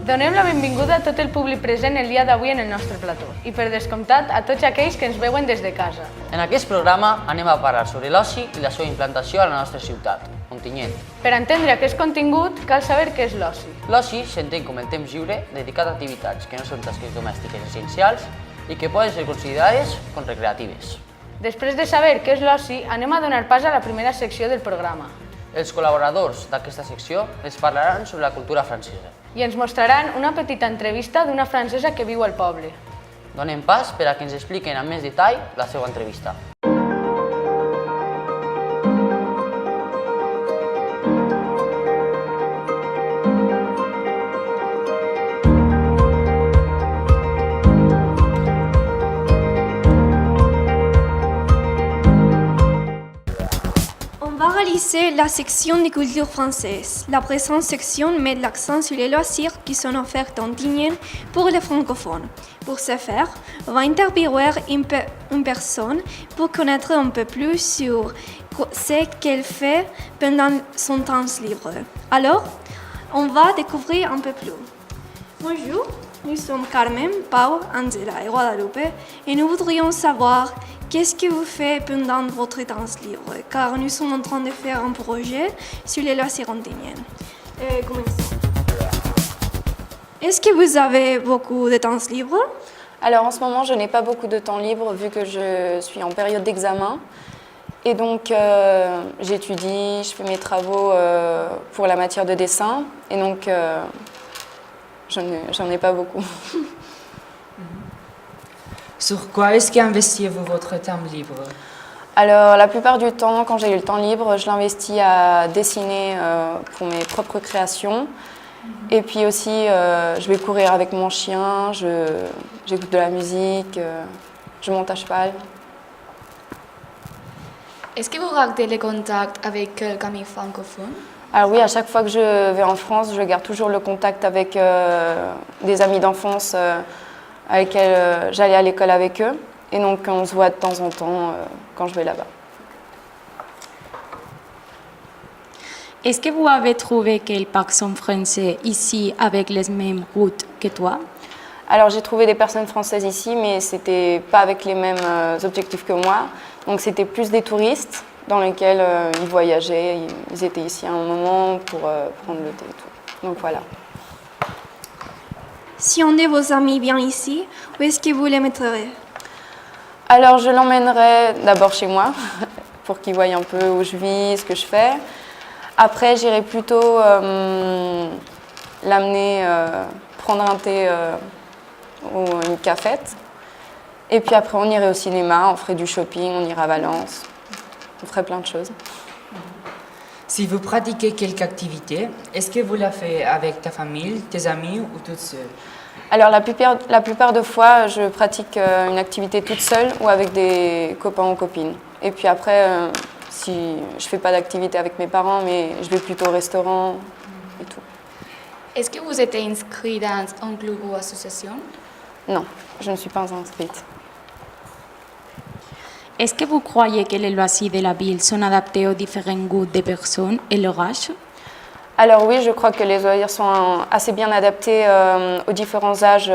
Donem la benvinguda a tot el públic present el dia d'avui en el nostre plató i, per descomptat, a tots aquells que ens veuen des de casa. En aquest programa anem a parlar sobre l'oci i la seva implantació a la nostra ciutat, Ontinyent. Per entendre aquest contingut, cal saber què és l'oci. L'oci s'entén com el temps lliure dedicat a activitats que no són tasques domèstiques essencials i que poden ser considerades com recreatives. Després de saber què és l'oci, anem a donar pas a la primera secció del programa. Els col·laboradors d'aquesta secció ens parlaran sobre la cultura francesa. I ens mostraran una petita entrevista d'una francesa que viu al poble. Donem pas per a que ens expliquen amb més detall la seva entrevista. On va réaliser la section de culture française. La présente section met l'accent sur les loisirs qui sont offerts en Ontinyent pour les francophones. Pour ce faire, on va interviewer une personne pour connaître un peu plus sur ce qu'elle fait pendant son temps libre. Alors, on va découvrir un peu plus. Bonjour, nous sommes Carmen, Pau, Angela et Guadalupe et nous voudrions savoir qu'est-ce que vous faites pendant votre temps libre, car nous sommes en train de faire un projet sur les loisirs ontinyents. Commençons. Est-ce que vous avez beaucoup de temps libre? Alors en ce moment, je n'ai pas beaucoup de temps libre vu que je suis en période d'examen. Et donc j'étudie, je fais mes travaux pour la matière de dessin. Et donc j'en ai pas beaucoup. Sur quoi est-ce qu'investissez-vous votre temps libre? Alors la plupart du temps, quand j'ai eu le temps libre, je l'investis à dessiner pour mes propres créations. Et puis aussi, je vais courir avec mon chien, j'écoute de la musique, je monte à cheval. Est-ce que vous gardez le contact avec quelqu'un francophone? Alors oui, à chaque fois que je vais en France, je garde toujours le contact avec des amis d'enfance avec lesquels j'allais à l'école avec eux. Et donc on se voit de temps en temps quand je vais là-bas. Est-ce que vous avez trouvé quelles personnes françaises ici avec les mêmes routes que toi? Alors j'ai trouvé des personnes françaises ici, mais c'était pas avec les mêmes objectifs que moi. Donc c'était plus des touristes dans lesquels ils voyageaient, ils étaient ici à un moment pour prendre le thé et tout. Donc voilà. Si un de vos amis vient ici, où est-ce que vous les mettrez? Alors je l'emmènerai d'abord chez moi pour qu'il voie un peu où je vis, ce que je fais. Après j'irai plutôt l'amener prendre un thé ou une cafette. Et puis après on irait au cinéma, on ferait du shopping, on irait à Valence, on ferait plein de choses. Si vous pratiquez quelque activité, est-ce que vous la faites avec ta famille, tes amis ou toute seule? Alors la plupart de fois, je pratique une activité toute seule ou avec des copains ou copines. Et puis après, si je fais pas d'activité avec mes parents, mais je vais plutôt au restaurant et tout. Est-ce que vous êtes inscrit dans un club ou association? Non, je ne suis pas inscrite. Est-ce que vous croyez que les loisirs de la ville sont adaptés aux différents goûts des personnes et leur âge? Alors oui, je crois que les loisirs sont assez bien adaptés aux différents âges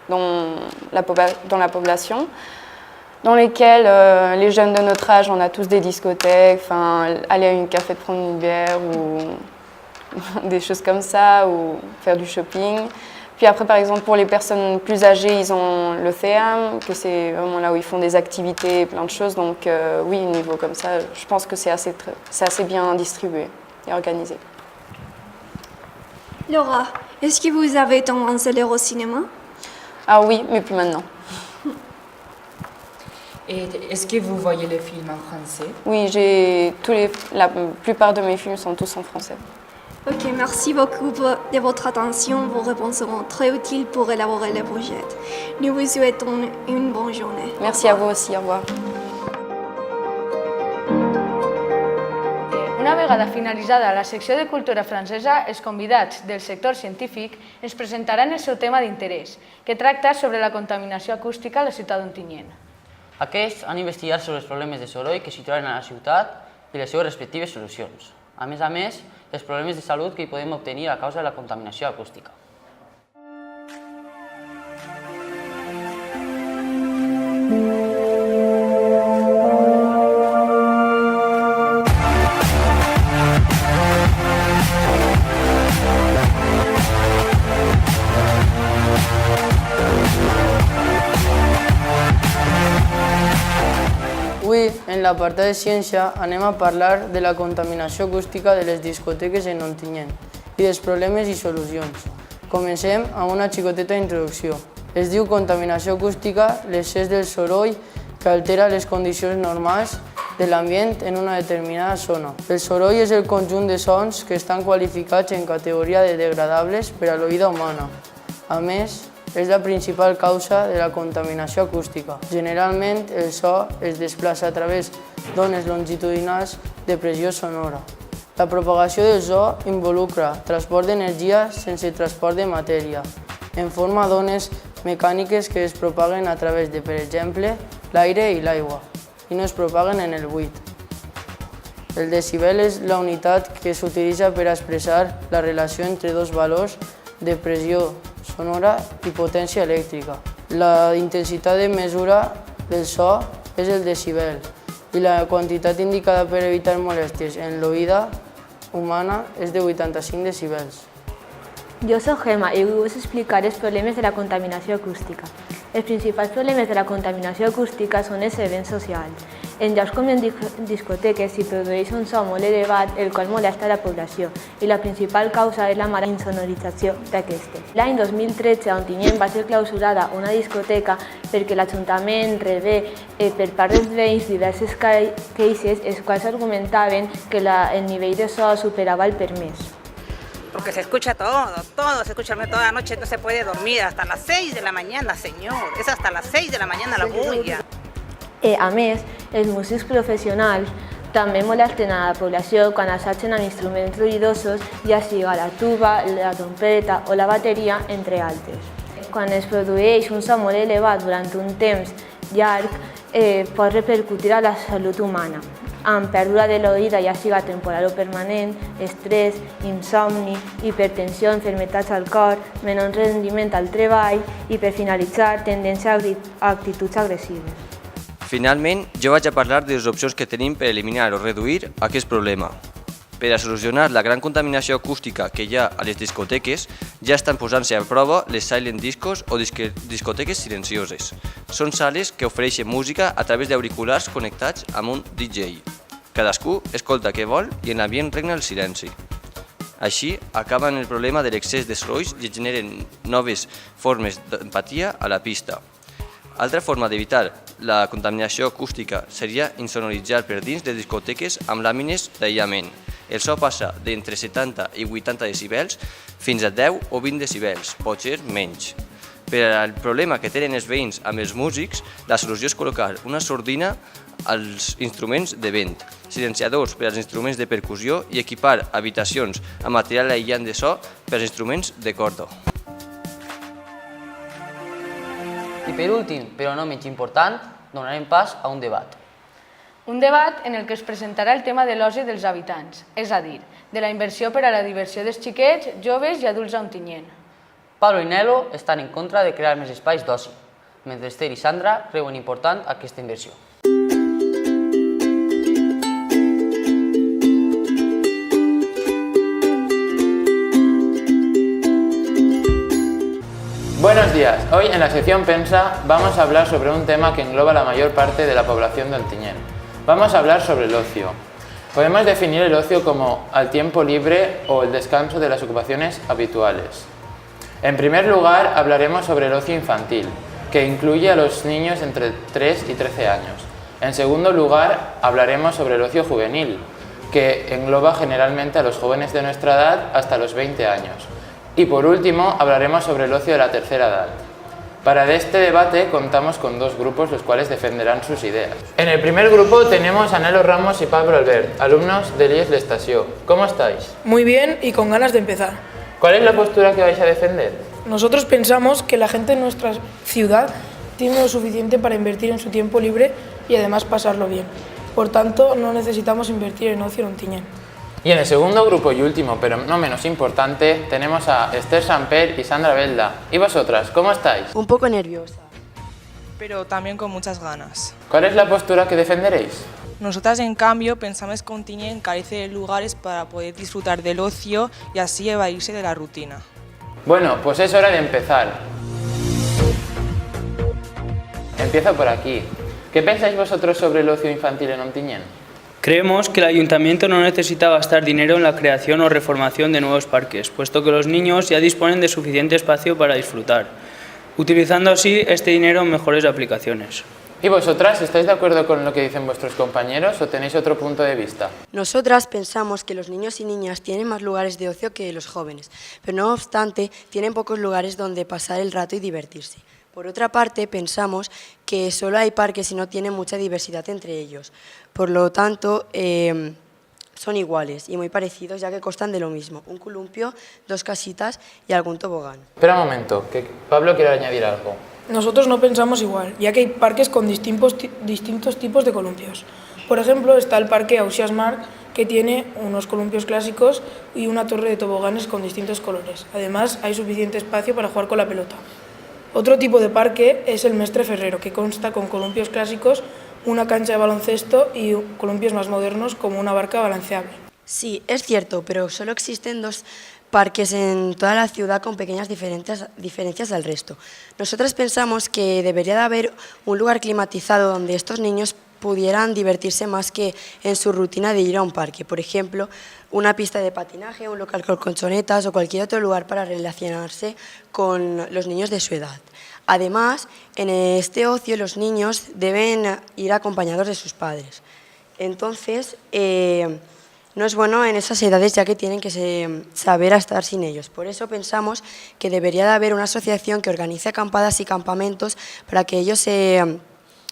dans la population, dans lesquels les jeunes de notre âge, on a tous des discothèques, aller à une café prendre une bière ou des choses comme ça, ou faire du shopping. Puis après, par exemple, pour les personnes plus âgées, ils ont le théâtre, que c'est vraiment là où ils font des activités, plein de choses. Donc oui, au niveau comme ça, je pense que c'est assez bien distribué et organisé. Laura, est-ce que vous avez tendance à aller au cinéma? Ah oui, mais plus maintenant. Et est-ce que vous voyez les films en français? Oui, la plupart de mes films sont tous en français. Ok, merci beaucoup de votre attention. Vos réponses seront très utiles pour élaborer le projet. Nous vous souhaitons une bonne journée. Merci à vous aussi, au revoir. Una vegada finalitzada la secció de cultura francesa, els convidats del sector científic ens presentaran el seu tema d'interès, que tracta sobre la contaminació acústica a la ciutat d'Ontinyent. Aquests han investigat sobre els problemes de soroll que s'hi troben a la ciutat i les seves respectives solucions. A més, els problemes de salut que hi podem obtenir a causa de la contaminació acústica. Avui, en l'apartat de ciència, anem a parlar de la contaminació acústica de les discoteques en Ontinyent i dels problemes i solucions. Comencem amb una xicoteta introducció. Es diu contaminació acústica l'excés del soroll que altera les condicions normals de l'ambient en una determinada zona. El soroll és el conjunt de sons que estan qualificats en categoria de degradables per a l'oïda humana. A més, és la principal causa de la contaminació acústica. Generalment, el so es desplaça a través d'ones longitudinals de pressió sonora. La propagació del so involucra transport d'energia sense transport de matèria, en forma d'ones mecàniques que es propaguen a través de, per exemple, l'aire i l'aigua, i no es propaguen en el buit. El decibel és la unitat que s'utilitza per expressar la relació entre dos valors de pressió sonora i potència elèctrica. La intensitat de mesura del so és el decibel i la quantitat indicada per evitar molèsties en l'oïda humana és de 85 decibels. Jo soc Gemma i us explicaré els problemes de la contaminació acústica. Els principals problemes de la contaminació acústica són els events socials. En llocs com en discoteques s'hi produeix un so molt elevat, el qual molesta la població, i la principal causa és la mala insonorització d'aquestes. L'any 2013 a Ontinyent va ser clausurada una discoteca perquè l'Ajuntament rebé per part dels veïns diverses queixes, els quals argumentaven que el nivell de so superava el permès. Porque se escucha todo, se escucha toda la noche, no se puede dormir hasta las 6 de la mañana, señor. Es hasta las 6 de la mañana la bulla. A més, els músics professionals també molesten a la població quan assagen amb instruments ruïdosos, ja sigui la tuba, la trompeta o la bateria, entre altres. Quan es produeix un so molt elevat durant un temps llarg, pot repercutir a la salut humana, amb pèrdua de l'oïda, ja siga temporal o permanent, estrès, insomni, hipertensió, malalties al cor, menor rendiment al treball i, per finalitzar, tendència a actituds agressives. Finalment, jo vaig a parlar de les opcions que tenim per eliminar o reduir aquest problema. Per a solucionar la gran contaminació acústica que hi ha a les discoteques, ja estan posant-se a prova les silent discos o discoteques silencioses. Són sales que ofereixen música a través d'auriculars connectats amb un DJ. Cadascú escolta què vol i en l'ambient regna el silenci. Així, acaben el problema de l'excés de sorolls i generen noves formes d'empatia a la pista. Altra forma d'evitar la contaminació acústica seria insonoritzar per dins de discoteques amb làmines d'aïllament. El so passa d'entre 70 i 80 decibels fins a 10 o 20 decibels, potser menys. Per al problema que tenen els veïns amb els músics, la solució és col·locar una sordina als instruments de vent, silenciadors per als instruments de percussió i equipar habitacions amb material aïllant de so per als instruments de corda. I per últim, però no menys important, donarem pas a un debat. Un debat en el que es presentarà el tema de l'oci dels habitants, és a dir, de la inversió per a la diversió dels xiquets, joves i adults a Ontinyent. Pablo i Nelo estan en contra de crear més espais d'oci, mentre Esther i Sandra creuen important aquesta inversió. Buenos días, hoy en la sección Pensa vamos a hablar sobre un tema que engloba la mayor parte de la población de Ontinyent. Vamos a hablar sobre el ocio. Podemos definir el ocio como el tiempo libre o el descanso de las ocupaciones habituales. En primer lugar, hablaremos sobre el ocio infantil, que incluye a los niños entre 3 y 13 años. En segundo lugar, hablaremos sobre el ocio juvenil, que engloba generalmente a los jóvenes de nuestra edad hasta los 20 años. Y por último, hablaremos sobre el ocio de la tercera edad. Para este debate contamos con dos grupos los cuales defenderán sus ideas. En el primer grupo tenemos a Nelo Ramos y Pablo Albert, alumnos de l'IES L'Estació. ¿Cómo estáis? Muy bien y con ganas de empezar. ¿Cuál es la postura que vais a defender? Nosotros pensamos que la gente en nuestra ciudad tiene lo suficiente para invertir en su tiempo libre y además pasarlo bien. Por tanto, no necesitamos invertir en ocio en Ontinyent. Y en el segundo grupo y último, pero no menos importante, tenemos a Esther Samper y Sandra Belda. ¿Y vosotras, cómo estáis? Un poco nerviosa. Pero también con muchas ganas. ¿Cuál es la postura que defenderéis? Nosotras, en cambio, pensamos que Ontinyent carece de lugares para poder disfrutar del ocio y así evadirse de la rutina. Bueno, pues es hora de empezar. Empiezo por aquí. ¿Qué pensáis vosotros sobre el ocio infantil en Ontinyent? Creemos que el ayuntamiento no necesita gastar dinero en la creación o reformación de nuevos parques, puesto que los niños ya disponen de suficiente espacio para disfrutar, utilizando así este dinero en mejores aplicaciones. ¿Y vosotras estáis de acuerdo con lo que dicen vuestros compañeros o tenéis otro punto de vista? Nosotras pensamos que los niños y niñas tienen más lugares de ocio que los jóvenes, pero no obstante tienen pocos lugares donde pasar el rato y divertirse. Por otra parte, pensamos que solo hay parques y no tienen mucha diversidad entre ellos. Por lo tanto, son iguales y muy parecidos, ya que constan de lo mismo: un columpio, 2 casitas y algún tobogán. Espera un momento, que Pablo quiere añadir algo. Nosotros no pensamos igual, ya que hay parques con distintos tipos de columpios. Por ejemplo, está el parque Ausiàs Marc, que tiene unos columpios clásicos y una torre de toboganes con distintos colores. Además, hay suficiente espacio para jugar con la pelota. Otro tipo de parque es el Mestre Ferrero, que consta con columpios clásicos, una cancha de baloncesto y columpios más modernos como una barca balanceable. Sí, es cierto, pero solo existen 2 parques en toda la ciudad con pequeñas diferencias del resto. Nosotras pensamos que debería de haber un lugar climatizado donde estos niños pudieran divertirse más que en su rutina de ir a un parque. Por ejemplo, una pista de patinaje, un local con colchonetas o cualquier otro lugar para relacionarse con los niños de su edad. Además, en este ocio los niños deben ir acompañados de sus padres. Entonces, no es bueno en esas edades, ya que tienen que saber estar sin ellos. Por eso pensamos que debería de haber una asociación que organice acampadas y campamentos para que ellos se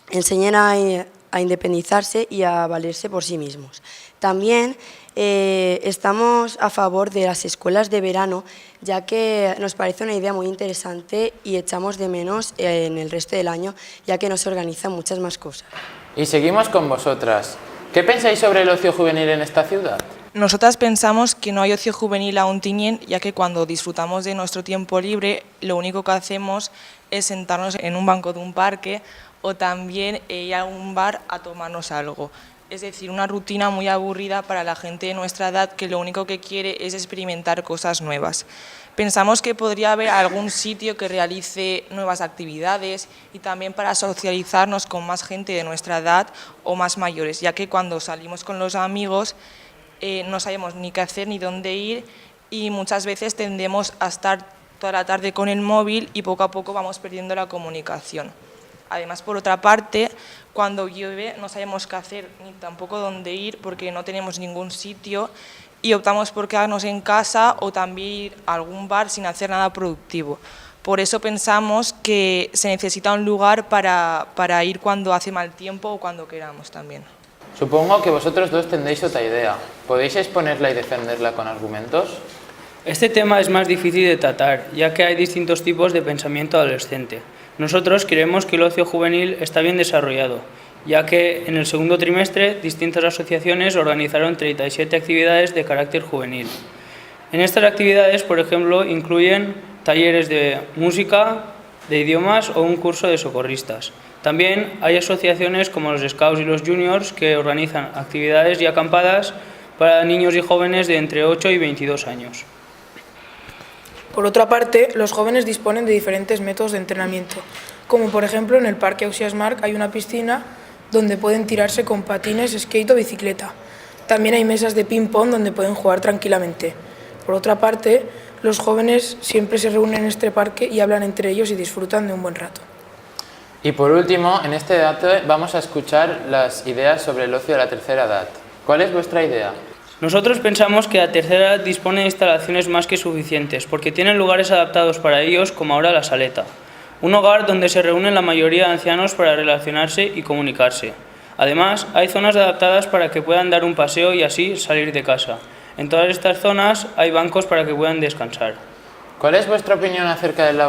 enseñen a independizarse y a valerse por sí mismos. También estamos a favor de las escuelas de verano, ya que nos parece una idea muy interesante y echamos de menos en el resto del año, ya que no se organizan muchas más cosas. Y seguimos con vosotras. ¿Qué pensáis sobre el ocio juvenil en esta ciudad? Nosotras pensamos que no hay ocio juvenil a Ontinyent, ya que cuando disfrutamos de nuestro tiempo libre, lo único que hacemos es sentarnos en un banco de un parque o también ir a un bar a tomarnos algo. Es decir, una rutina muy aburrida para la gente de nuestra edad que lo único que quiere es experimentar cosas nuevas. Pensamos que podría haber algún sitio que realice nuevas actividades y también para socializarnos con más gente de nuestra edad o más mayores, ya que cuando salimos con los amigos no sabemos ni qué hacer ni dónde ir y muchas veces tendemos a estar toda la tarde con el móvil y poco a poco vamos perdiendo la comunicación. Además, por otra parte, cuando llueve no sabemos qué hacer ni tampoco dónde ir porque no tenemos ningún sitio y optamos por quedarnos en casa o también ir a algún bar sin hacer nada productivo. Por eso pensamos que se necesita un lugar para ir cuando hace mal tiempo o cuando queramos también. Supongo que vosotros dos tendréis otra idea. ¿Podéis exponerla y defenderla con argumentos? Este tema es más difícil de tratar, ya que hay distintos tipos de pensamiento adolescente. Nosotros creemos que el ocio juvenil está bien desarrollado, ya que en el segundo trimestre distintas asociaciones organizaron 37 actividades de carácter juvenil. En estas actividades, por ejemplo, incluyen talleres de música, de idiomas o un curso de socorristas. También hay asociaciones como los Scouts y los Juniors que organizan actividades y acampadas para niños y jóvenes de entre 8 y 22 años. Por otra parte, los jóvenes disponen de diferentes métodos de entrenamiento, como por ejemplo en el Parque Ausiàs Marc hay una piscina donde pueden tirarse con patines, skate o bicicleta. También hay mesas de ping-pong donde pueden jugar tranquilamente. Por otra parte, los jóvenes siempre se reúnen en este parque y hablan entre ellos y disfrutan de un buen rato. Y por último, en este debate vamos a escuchar las ideas sobre el ocio de la tercera edad. ¿Cuál es vuestra idea? Nosotros pensamos que la tercera edad dispone de instalaciones más que suficientes, porque tienen lugares adaptados para ellos, como ahora la Saleta, un hogar donde se reúnen la mayoría de ancianos para relacionarse y comunicarse. Además, hay zonas adaptadas para que puedan dar un paseo y así salir de casa. En todas estas zonas hay bancos para que puedan descansar. ¿Cuál es vuestra opinión acerca del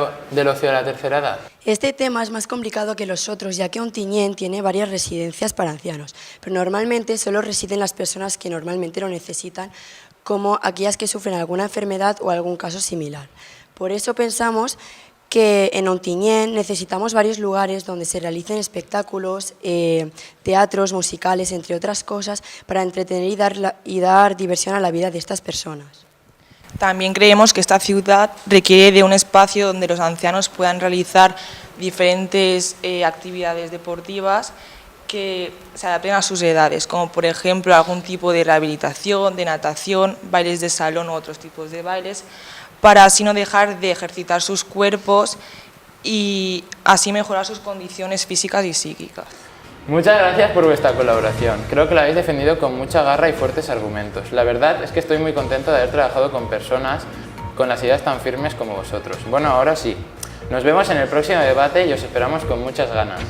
ocio de la tercera edad? Este tema es más complicado que los otros, ya que Ontinyent tiene varias residencias para ancianos, pero normalmente solo residen las personas que normalmente lo necesitan, como aquellas que sufren alguna enfermedad o algún caso similar. Por eso pensamos que en Ontinyent necesitamos varios lugares donde se realicen espectáculos, teatros, musicales, entre otras cosas, para entretener y dar diversión a la vida de estas personas. También creemos que esta ciudad requiere de un espacio donde los ancianos puedan realizar diferentes actividades deportivas que se adapten a sus edades, como por ejemplo algún tipo de rehabilitación, de natación, bailes de salón u otros tipos de bailes, para así no dejar de ejercitar sus cuerpos y así mejorar sus condiciones físicas y psíquicas. Muchas gracias por vuestra colaboración. Creo que la habéis defendido con mucha garra y fuertes argumentos. La verdad es que estoy muy contento de haber trabajado con personas con las ideas tan firmes como vosotros. Bueno, ahora sí. Nos vemos en el próximo debate y os esperamos con muchas ganas.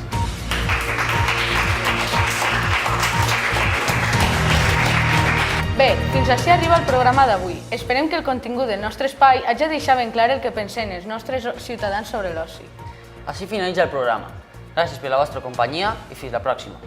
Bé, fins així arriba el programa d'avui. Esperem que el contingut del nostre espai hagi deixat ben clar el que pensem els nostres ciutadans sobre l'oci. Així finalitza el programa. Gràcies per la vostra companyia i fins la pròxima.